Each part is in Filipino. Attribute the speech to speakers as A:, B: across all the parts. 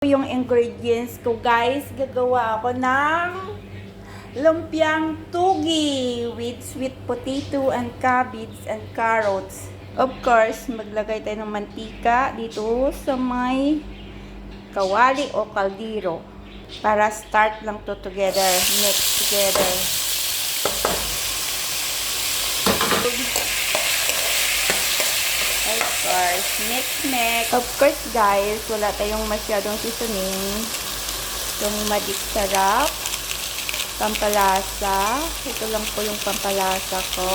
A: Yung ingredients ko, guys. Gagawa ako ng lumpiang tugi with sweet potato and cabbage and carrots. Of course, maglagay tayo ng mantika dito sa may kawali o kaldero para start lang to together, mix together. Of course, mix. Of course, guys, wala tayong masyadong seasoning. Yung magic sarap, pampalasa. Ito lang po yung pampalasa ko.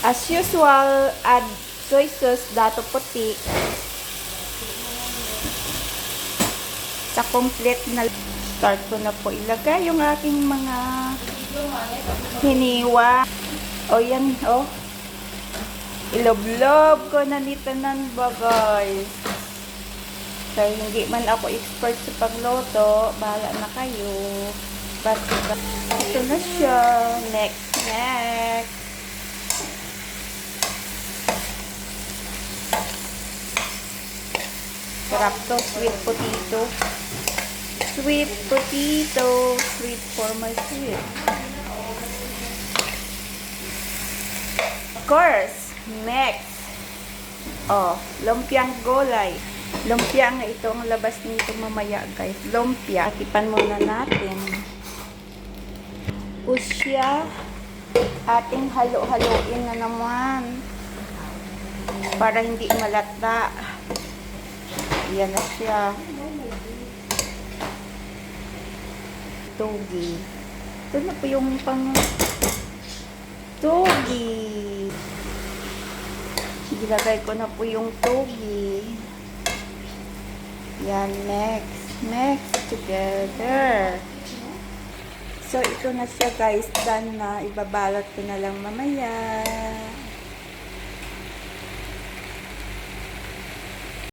A: As usual, add soy sauce, dato puti. Sa complete na start ko na po ilagay yung aking mga hiniwa. O yan, o. Ilob-lob ko na nitanan ba, guys. So, hindi man ako expert sa pagluto. Bahala na kayo. Basta, ito na siya. Next. Sarap to, sweet potato. Sweet for my sweet. Of course, next. Lumpiang gulay. Lumpia nga ito ang labas nito mamaya, guys. Lumpia. Atipan muna natin. Usya. Ating halo-haloin na naman. Para hindi malata. Yan na siya. Togi. Ito na po yung pang togi. Ilagay ko na po yung togi. Yan, mix together. So, ito na siya, guys. Done na. Ibabalot ko na lang mamaya.